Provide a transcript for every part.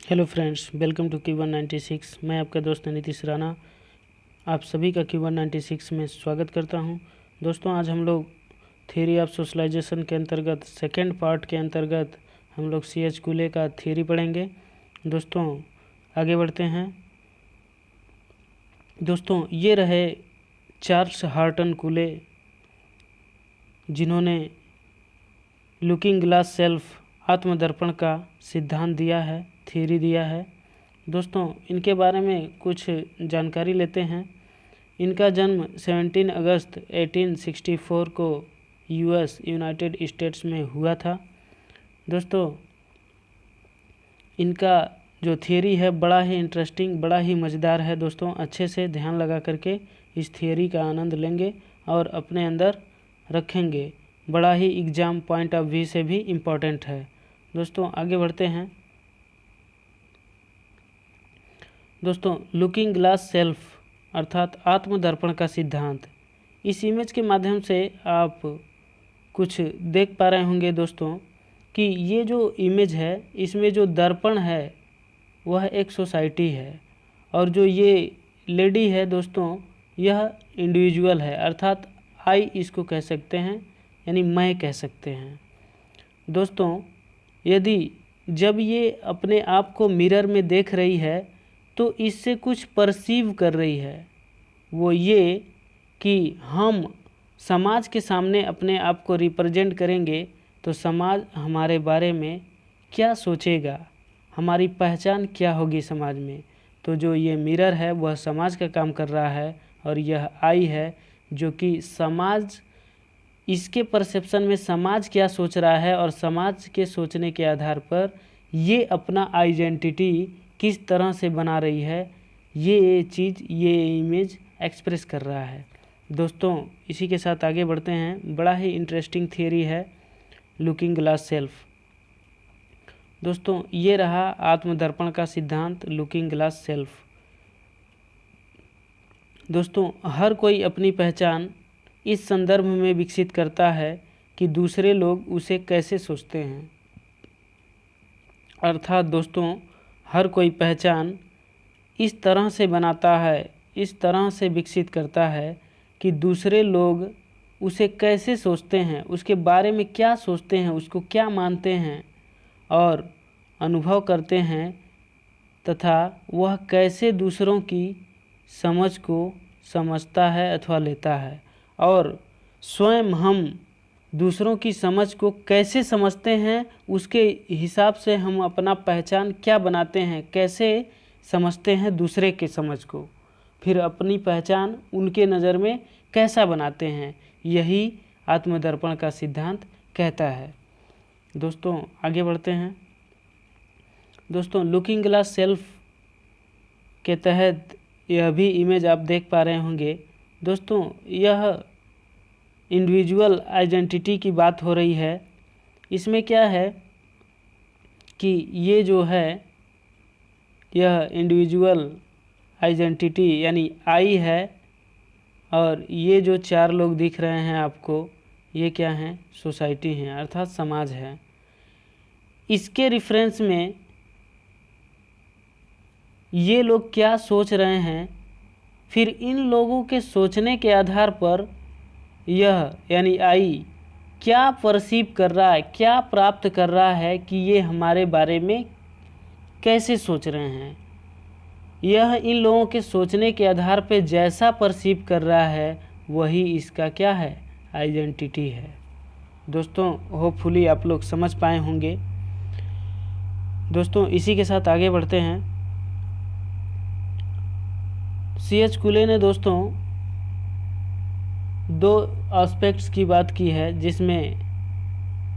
Hello friends, welcome to Q196। मैं आपका दोस्त नीतीश राणा आप सभी का Q196 में स्वागत करता हूं। दोस्तों, आज हम लोग थ्योरी ऑफ सोशलाइजेशन के अंतर्गत सेकेंड पार्ट के अंतर्गत हम लोग C.H. कूले का थ्योरी पढ़ेंगे। दोस्तों, आगे बढ़ते हैं। दोस्तों, ये रहे चार्ल्स हार्टन कूले, जिन्होंने लुकिंग ग्लास सेल्फ आत्मदर्पण का सिद्धांत दिया है, थ्योरी दिया है। दोस्तों, इनके बारे में कुछ जानकारी लेते हैं। इनका जन्म 17 अगस्त 1864 को यूएस यूनाइटेड स्टेट्स में हुआ था। दोस्तों, इनका जो थ्योरी है बड़ा ही इंटरेस्टिंग, बड़ा ही मज़ेदार है। दोस्तों, अच्छे से ध्यान लगा करके इस थ्योरी का आनंद लेंगे और अपने अंदर रखेंगे। बड़ा ही एग्ज़ाम पॉइंट ऑफ व्यू से भी इम्पोर्टेंट है। दोस्तों, आगे बढ़ते हैं। दोस्तों, लुकिंग ग्लास सेल्फ अर्थात आत्मदर्पण का सिद्धांत, इस इमेज के माध्यम से आप कुछ देख पा रहे होंगे दोस्तों कि ये जो इमेज है इसमें जो दर्पण है वह एक सोसाइटी है, और जो ये लेडी है दोस्तों यह इंडिविजुअल है, अर्थात आई इसको कह सकते हैं, यानी मैं कह सकते हैं। दोस्तों, यदि जब ये अपने आप को मिरर में देख रही है तो इससे कुछ परसीव कर रही है, वो ये कि हम समाज के सामने अपने आप को रिप्रेजेंट करेंगे तो समाज हमारे बारे में क्या सोचेगा, हमारी पहचान क्या होगी समाज में। तो जो ये मिरर है वह समाज का काम कर रहा है, और यह आई है जो कि समाज, इसके परसेप्शन में समाज क्या सोच रहा है और समाज के सोचने के आधार पर ये अपना आइडेंटिटी किस तरह से बना रही है, ये चीज़, ये इमेज एक्सप्रेस कर रहा है। दोस्तों, इसी के साथ आगे बढ़ते हैं। बड़ा ही इंटरेस्टिंग थियरी है लुकिंग ग्लास सेल्फ। दोस्तों, ये रहा आत्मदर्पण का सिद्धांत, लुकिंग ग्लास सेल्फ। दोस्तों, हर कोई अपनी पहचान इस संदर्भ में विकसित करता है कि दूसरे लोग उसे कैसे सोचते हैं। अर्थात दोस्तों, हर कोई पहचान इस तरह से बनाता है, इस तरह से विकसित करता है कि दूसरे लोग उसे कैसे सोचते हैं, उसके बारे में क्या सोचते हैं, उसको क्या मानते हैं और अनुभव करते हैं, तथा वह कैसे दूसरों की समझ को समझता है अथवा लेता है, और स्वयं हम दूसरों की समझ को कैसे समझते हैं उसके हिसाब से हम अपना पहचान क्या बनाते हैं, कैसे समझते हैं दूसरे के समझ को, फिर अपनी पहचान उनके नज़र में कैसा बनाते हैं, यही आत्मदर्पण का सिद्धांत कहता है। दोस्तों, आगे बढ़ते हैं। दोस्तों, लुकिंग ग्लास सेल्फ के तहत यह भी इमेज आप देख पा रहे होंगे। दोस्तों, यह इंडिविजुअल आइडेंटिटी की बात हो रही है। इसमें क्या है कि ये जो है यह इंडिविजुअल आइडेंटिटी यानी आई है, और ये जो चार लोग दिख रहे हैं आपको, ये क्या हैं? सोसाइटी हैं, अर्थात समाज है। इसके रेफरेंस में ये लोग क्या सोच रहे हैं, फिर इन लोगों के सोचने के आधार पर यह यानी आई क्या परसीव कर रहा है, क्या प्राप्त कर रहा है कि ये हमारे बारे में कैसे सोच रहे हैं। यह इन लोगों के सोचने के आधार पर जैसा परसीव कर रहा है वही इसका क्या है? आइडेंटिटी है। दोस्तों, होपफुली आप लोग समझ पाए होंगे। दोस्तों, इसी के साथ आगे बढ़ते हैं। C.H. कूले ने दोस्तों दो एस्पेक्ट्स की बात की है, जिसमें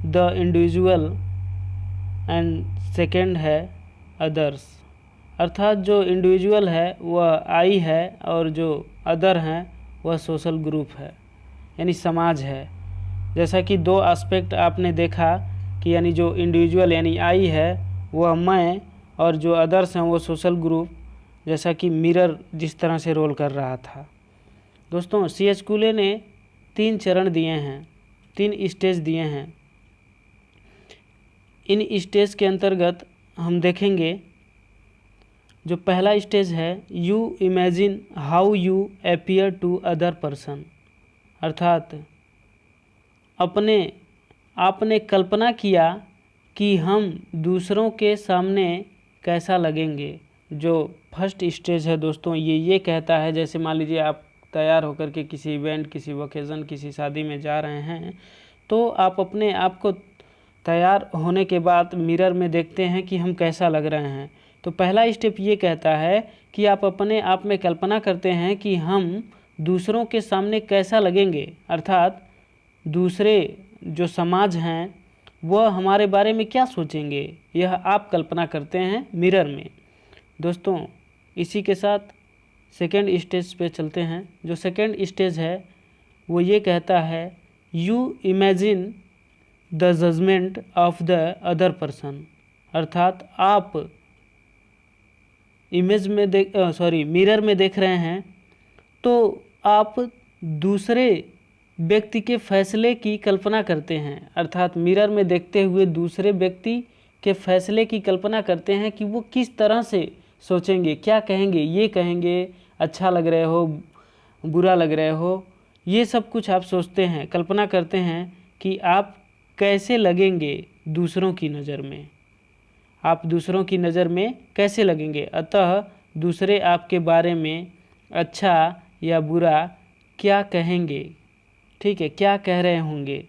द इंडिविजुअल एंड सेकंड है अदर्स। अर्थात जो इंडिविजुअल है वह आई है, और जो अदर हैं वह सोशल ग्रुप है, यानी समाज है। जैसा कि दो एस्पेक्ट आपने देखा कि यानी जो इंडिविजुअल यानी आई है वह मैं, और जो अदर्स हैं वो सोशल ग्रुप, जैसा कि मिरर जिस तरह से रोल कर रहा था। दोस्तों, C.H. कूले ने 3 चरण दिए हैं, 3 स्टेज दिए हैं। इन स्टेज के अंतर्गत हम देखेंगे जो पहला स्टेज है, you imagine how you appear to other person, अर्थात आपने कल्पना किया कि हम दूसरों के सामने कैसा लगेंगे। जो फर्स्ट स्टेज है दोस्तों, ये कहता है, जैसे मान लीजिए आप तैयार होकर के किसी इवेंट, किसी वोकेज़न, किसी शादी में जा रहे हैं, तो आप अपने आप को तैयार होने के बाद मिरर में देखते हैं कि हम कैसा लग रहे हैं। तो पहला स्टेप ये कहता है कि आप अपने आप में कल्पना करते हैं कि हम दूसरों के सामने कैसा लगेंगे, अर्थात दूसरे जो समाज हैं वह हमारे बारे में क्या सोचेंगे, यह आप कल्पना करते हैं मिरर में। दोस्तों इसी के साथ सेकेंड स्टेज पे चलते हैं। जो सेकेंड स्टेज है वो ये कहता है, you imagine the judgement of the other person, अर्थात आप इमेज में मिरर में देख रहे हैं तो आप दूसरे व्यक्ति के फैसले की कल्पना करते हैं, अर्थात मिरर में देखते हुए दूसरे व्यक्ति के फैसले की कल्पना करते हैं कि वो किस तरह से सोचेंगे, क्या कहेंगे, ये कहेंगे अच्छा लग रहे हो, बुरा लग रहे हो, ये सब कुछ आप सोचते हैं, कल्पना करते हैं कि आप कैसे लगेंगे दूसरों की नज़र में, आप दूसरों की नज़र में कैसे लगेंगे। अतः दूसरे आपके बारे में अच्छा या बुरा क्या कहेंगे, ठीक है, क्या कह रहे होंगे।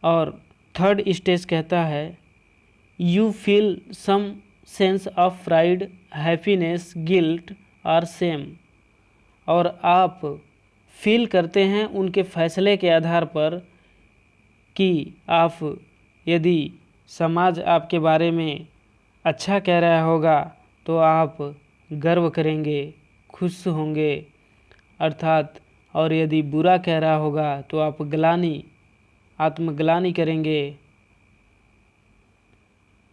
और थर्ड स्टेज कहता है, you feel some sense of pride, happiness, guilt और सेम, और आप फील करते हैं उनके फैसले के आधार पर कि आप, यदि समाज आपके बारे में अच्छा कह रहा होगा तो आप गर्व करेंगे, खुश होंगे, अर्थात, और यदि बुरा कह रहा होगा तो आप आत्मग्लानि करेंगे,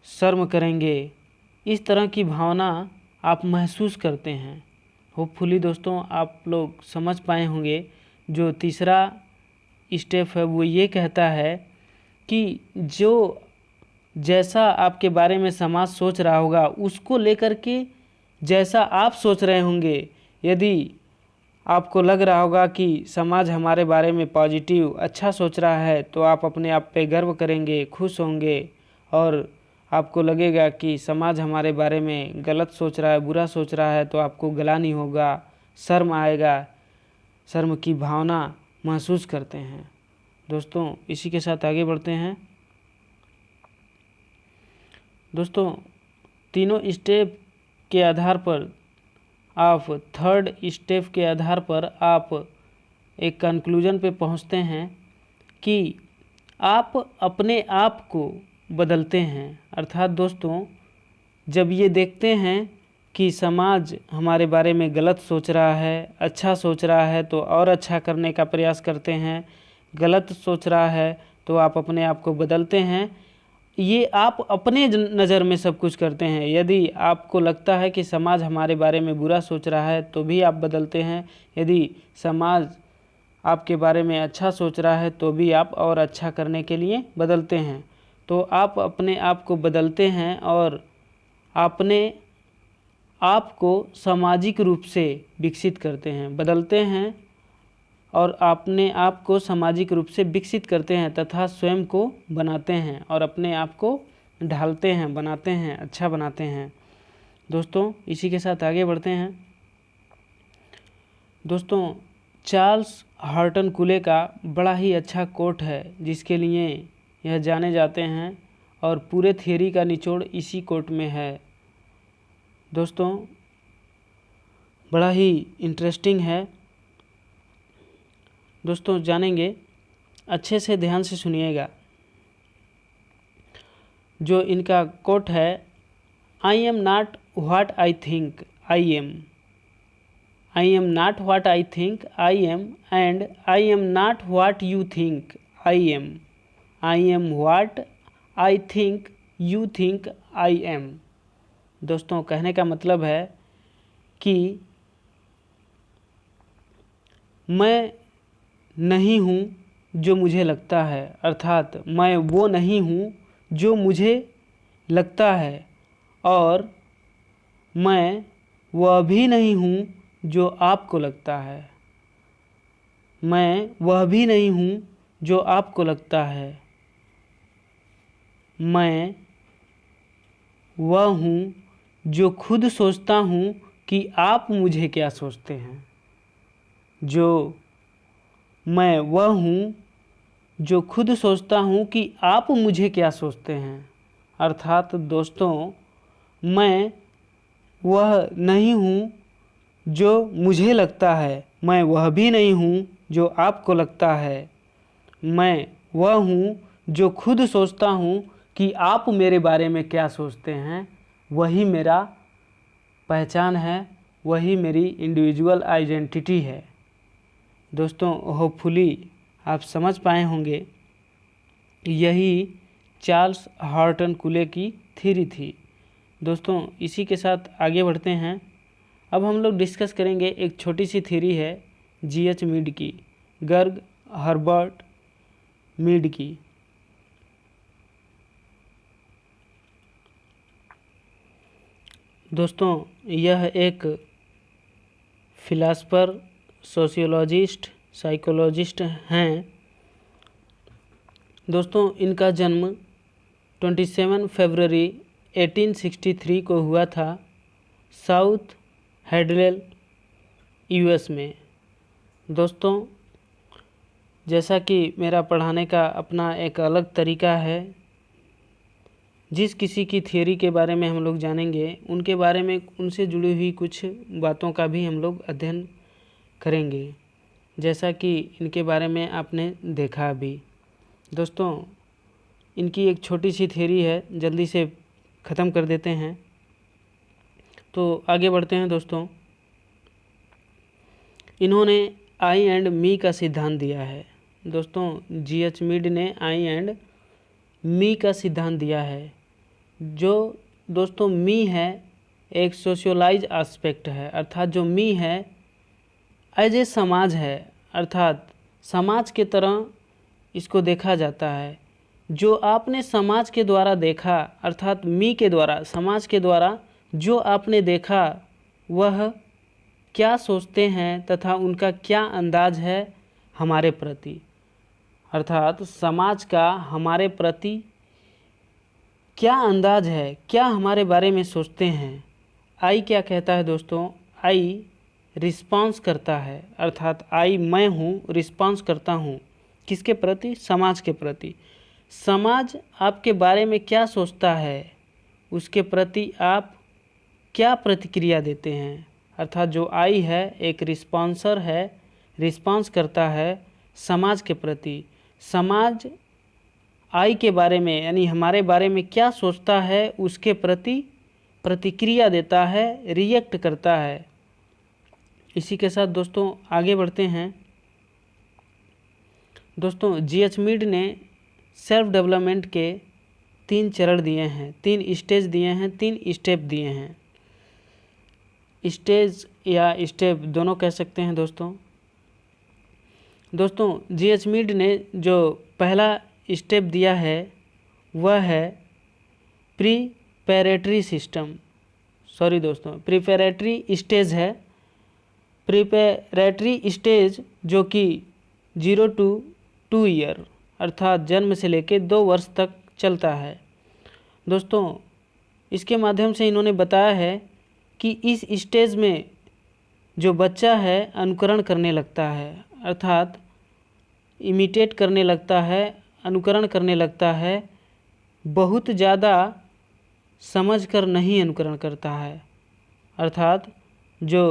शर्म करेंगे। इस तरह की भावना आप महसूस करते हैं। होपफुली दोस्तों आप लोग समझ पाए होंगे। जो तीसरा स्टेप है वो ये कहता है कि जो जैसा आपके बारे में समाज सोच रहा होगा उसको लेकर के जैसा आप सोच रहे होंगे, यदि आपको लग रहा होगा कि समाज हमारे बारे में पॉजिटिव अच्छा सोच रहा है तो आप अपने आप पे गर्व करेंगे, खुश होंगे, और आपको लगेगा कि समाज हमारे बारे में गलत सोच रहा है, बुरा सोच रहा है तो आपको ग्लानि होगा, शर्म आएगा, शर्म की भावना महसूस करते हैं। दोस्तों इसी के साथ आगे बढ़ते हैं। दोस्तों तीनों स्टेप के आधार पर आप, थर्ड स्टेप के आधार पर आप एक कंक्लूजन पे पहुंचते हैं कि आप अपने आप को बदलते हैं। अर्थात दोस्तों जब ये देखते हैं कि समाज हमारे बारे में गलत सोच रहा है, अच्छा सोच रहा है तो और अच्छा करने का प्रयास करते हैं, गलत सोच रहा है तो आप अपने आप को बदलते हैं। ये आप अपने नज़र में सब कुछ करते हैं। यदि आपको लगता है कि समाज हमारे बारे में बुरा सोच रहा है तो भी आप बदलते हैं, यदि समाज आपके बारे में अच्छा सोच रहा है तो भी आप और अच्छा करने के लिए बदलते हैं। तो आप अपने आप को बदलते हैं और अपने आप को सामाजिक रूप से विकसित करते हैं, बदलते हैं और अपने आप को सामाजिक रूप से विकसित करते हैं तथा स्वयं को बनाते हैं और अपने आप को ढालते हैं, बनाते हैं, अच्छा बनाते हैं। दोस्तों इसी के साथ आगे बढ़ते हैं। दोस्तों चार्ल्स हर्टन कूले का बड़ा ही अच्छा कोट है जिसके लिए यह जाने जाते हैं और पूरे थियरी का निचोड़ इसी कोट में है। दोस्तों बड़ा ही इंटरेस्टिंग है। दोस्तों जानेंगे, अच्छे से ध्यान से सुनिएगा। जो इनका कोट है, I am not what I think I am, I am not what I think I am, and I am not what you think I am, I am what I think you think I am. दोस्तों कहने का मतलब है कि मैं नहीं हूँ जो मुझे लगता है, अर्थात मैं वो नहीं हूँ जो मुझे लगता है, और मैं वह भी नहीं हूँ जो आपको लगता है। मैं वह भी नहीं हूँ जो आपको लगता है। मैं वह हूँ जो खुद सोचता हूँ कि आप मुझे क्या सोचते हैं। मैं वह हूँ जो खुद सोचता हूँ कि आप मुझे क्या सोचते हैं। अर्थात दोस्तों, मैं वह नहीं हूँ जो मुझे लगता है, मैं वह भी नहीं हूँ जो आपको लगता है। मैं वह हूँ जो खुद सोचता हूँ कि आप मेरे बारे में क्या सोचते हैं। वही मेरा पहचान है, वही मेरी इंडिविजुअल आइडेंटिटी है। दोस्तों, होपफुली आप समझ पाए होंगे, यही चार्ल्स हॉर्टन कूले की थ्योरी थी। दोस्तों, इसी के साथ आगे बढ़ते हैं। अब हम लोग डिस्कस करेंगे एक छोटी सी थ्योरी है G.H. मीड की, गर्ग हर्बर्ट मीड की। दोस्तों, यह एक फिलासफर, सोशियोलॉजिस्ट, साइकोलॉजिस्ट हैं। दोस्तों, इनका जन्म 27 फरवरी 1863 को हुआ था, साउथ हेडलेल, US में। दोस्तों, जैसा कि मेरा पढ़ाने का अपना एक अलग तरीका है, जिस किसी की थियोरी के बारे में हम लोग जानेंगे, उनके बारे में उनसे जुड़ी हुई कुछ बातों का भी हम लोग अध्ययन करेंगे, जैसा कि इनके बारे में आपने देखा अभी। दोस्तों, इनकी एक छोटी सी थियोरी है, जल्दी से ख़त्म कर देते हैं। तो आगे बढ़ते हैं। दोस्तों, इन्होंने आई एंड मी का सिद्धांत दिया है। दोस्तों, G.H. मीड ने आई एंड मी का सिद्धांत दिया है। जो दोस्तों मी है एक सोशलाइज एस्पेक्ट है, अर्थात जो मी है एज ए समाज है, अर्थात समाज के तरह इसको देखा जाता है। जो आपने समाज के द्वारा देखा, अर्थात मी के द्वारा, समाज के द्वारा जो आपने देखा, वह क्या सोचते हैं तथा उनका क्या अंदाज है हमारे प्रति, अर्थात समाज का हमारे प्रति क्या अंदाज है, क्या हमारे बारे में सोचते हैं। आई क्या कहता है दोस्तों? आई रिस्पॉन्स करता है, अर्थात आई मैं हूँ, रिस्पॉन्स करता हूँ किसके प्रति? समाज के प्रति। समाज आपके बारे में क्या सोचता है, उसके प्रति आप क्या प्रतिक्रिया देते हैं। अर्थात जो आई है एक रिस्पॉन्सर है, रिस्पॉन्स करता है समाज के प्रति। समाज आई के बारे में, यानी हमारे बारे में क्या सोचता है, उसके प्रति प्रतिक्रिया देता है, रिएक्ट करता है। इसी के साथ दोस्तों आगे बढ़ते हैं। दोस्तों, G.H. मीड ने सेल्फ डेवलपमेंट के 3 चरण दिए हैं, 3 स्टेज दिए हैं, 3 स्टेप दिए हैं। स्टेज या स्टेप दोनों कह सकते हैं। दोस्तों G.H. मीड ने जो पहला स्टेप दिया है वह है प्रीपैरेटरी सिस्टम, सॉरी दोस्तों, प्रीपैरेटरी स्टेज है। प्रीपैरेटरी स्टेज जो कि 0 to 2 ईयर, अर्थात जन्म से लेकर 2 वर्ष तक चलता है। दोस्तों, इसके माध्यम से इन्होंने बताया है कि इस स्टेज में जो बच्चा है अनुकरण करने लगता है, अर्थात इमिटेट करने लगता है, अनुकरण करने लगता है, बहुत ज़्यादा समझकर नहीं अनुकरण करता है। अर्थात जो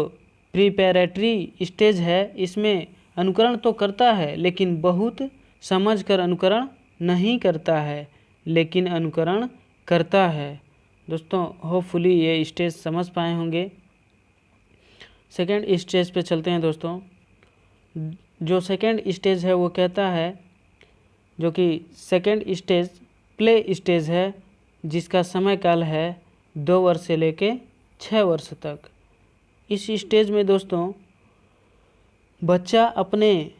प्रीपैरेटरी स्टेज है इसमें अनुकरण तो करता है लेकिन बहुत समझकर अनुकरण नहीं करता है, लेकिन अनुकरण करता है। दोस्तों, होपफुली ये स्टेज समझ पाए होंगे। सेकेंड स्टेज पे चलते हैं। दोस्तों, जो सेकेंड स्टेज है वो कहता है, जो कि सेकेंड स्टेज प्ले स्टेज है, जिसका समय काल है 2 वर्ष से लेके 6 वर्ष तक। इस स्टेज में दोस्तों बच्चा अपने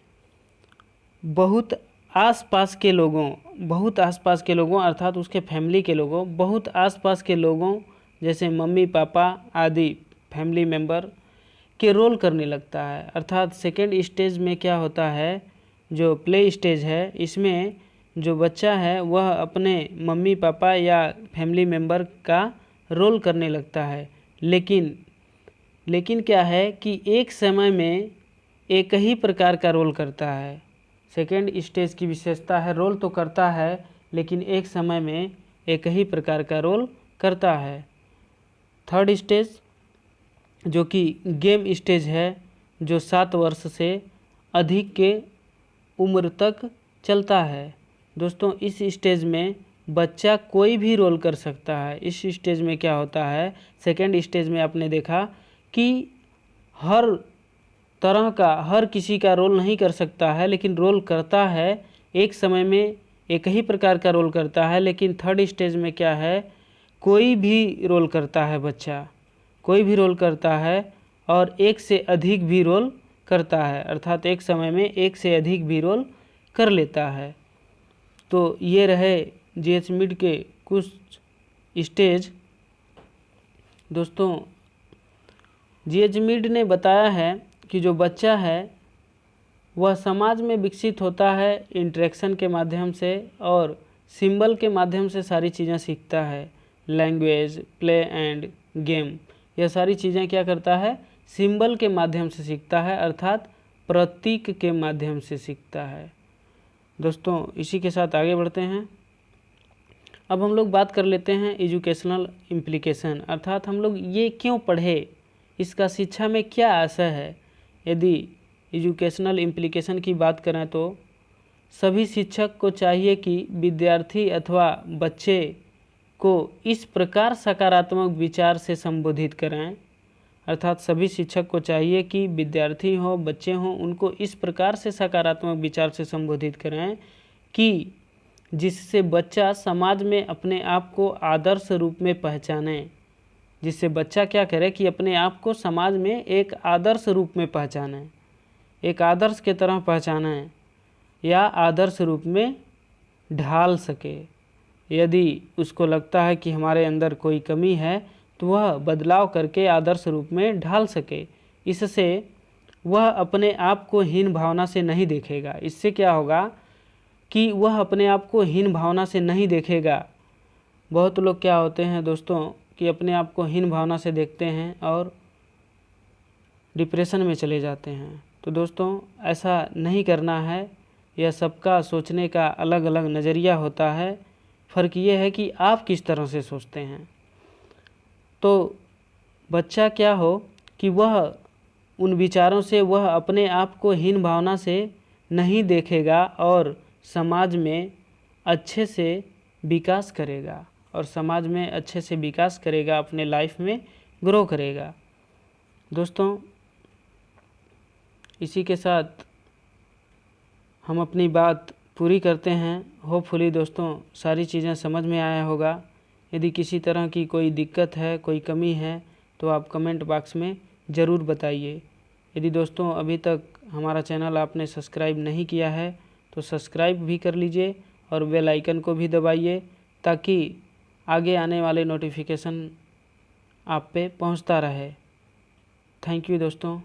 बहुत आसपास के लोगों अर्थात उसके फैमिली के लोगों, बहुत आसपास के लोगों जैसे मम्मी पापा आदि फैमिली मेम्बर के रोल करने लगता है। अर्थात सेकेंड स्टेज में क्या होता है, जो प्ले स्टेज है, इसमें जो बच्चा है वह अपने मम्मी पापा या फैमिली मेम्बर का रोल करने लगता है। लेकिन क्या है कि एक समय में एक ही प्रकार का रोल करता है। सेकेंड स्टेज की विशेषता है रोल तो करता है लेकिन एक समय में एक ही प्रकार का रोल करता है। थर्ड स्टेज जो कि गेम स्टेज है, जो 7 वर्ष से अधिक के उम्र तक चलता है। दोस्तों इस स्टेज में बच्चा कोई भी रोल कर सकता है। इस स्टेज में क्या होता है, सेकेंड स्टेज में आपने देखा कि हर तरह का हर किसी का रोल नहीं कर सकता है, लेकिन रोल करता है। एक समय में एक ही प्रकार का रोल करता है। लेकिन थर्ड स्टेज में क्या है, कोई भी रोल करता है, बच्चा कोई भी रोल करता है और एक से अधिक भी रोल करता है। अर्थात एक समय में एक से अधिक भी रोल कर लेता है। तो ये रहे जीएच मिड के कुछ स्टेज। दोस्तों जीएच मिड ने बताया है कि जो बच्चा है वह समाज में विकसित होता है इंटरेक्शन के माध्यम से और सिंबल के माध्यम से सारी चीज़ें सीखता है। लैंग्वेज, प्ले एंड गेम, यह सारी चीज़ें क्या करता है, सिंबल के माध्यम से सीखता है, अर्थात प्रतीक के माध्यम से सीखता है। दोस्तों इसी के साथ आगे बढ़ते हैं। अब हम लोग बात कर लेते हैं एजुकेशनल इम्प्लीकेशन, अर्थात हम लोग ये क्यों पढ़े, इसका शिक्षा में क्या आशय है। यदि एजुकेशनल इम्प्लीकेशन की बात करें तो सभी शिक्षक को चाहिए कि विद्यार्थी अथवा बच्चे को इस प्रकार सकारात्मक विचार से संबोधित करें। अर्थात सभी शिक्षक को चाहिए कि विद्यार्थी हो, बच्चे हों, उनको इस प्रकार से सकारात्मक विचार से संबोधित करें कि जिससे बच्चा समाज में अपने आप को आदर्श रूप में पहचाने। जिससे बच्चा क्या करे कि अपने आप को समाज में एक आदर्श रूप में पहचाने, एक आदर्श के तरह पहचाने या आदर्श रूप में ढाल सके। यदि उसको लगता है कि हमारे अंदर कोई कमी है तो वह बदलाव करके आदर्श रूप में ढाल सके। इससे वह अपने आप को हीन भावना से नहीं देखेगा। इससे क्या होगा कि वह अपने आप को हीन भावना से नहीं देखेगा। बहुत लोग क्या होते हैं दोस्तों कि अपने आप को हीन भावना से देखते हैं और डिप्रेशन में चले जाते हैं। तो दोस्तों ऐसा नहीं करना है। यह सबका सोचने का अलग अलग नज़रिया होता है। फ़र्क ये है कि आप किस तरह से सोचते हैं। तो बच्चा क्या हो कि वह उन विचारों से वह अपने आप को हीन भावना से नहीं देखेगा और समाज में अच्छे से विकास करेगा और समाज में अच्छे से विकास करेगा, अपने लाइफ में ग्रो करेगा। दोस्तों इसी के साथ हम अपनी बात पूरी करते हैं। होपफुली दोस्तों सारी चीज़ें समझ में आया होगा। यदि किसी तरह की कोई दिक्कत है, कोई कमी है तो आप कमेंट बॉक्स में ज़रूर बताइए। यदि दोस्तों अभी तक हमारा चैनल आपने सब्सक्राइब नहीं किया है तो सब्सक्राइब भी कर लीजिए और बेल आइकन को भी दबाइए ताकि आगे आने वाले नोटिफिकेशन आप पे पहुंचता रहे। थैंक यू दोस्तों।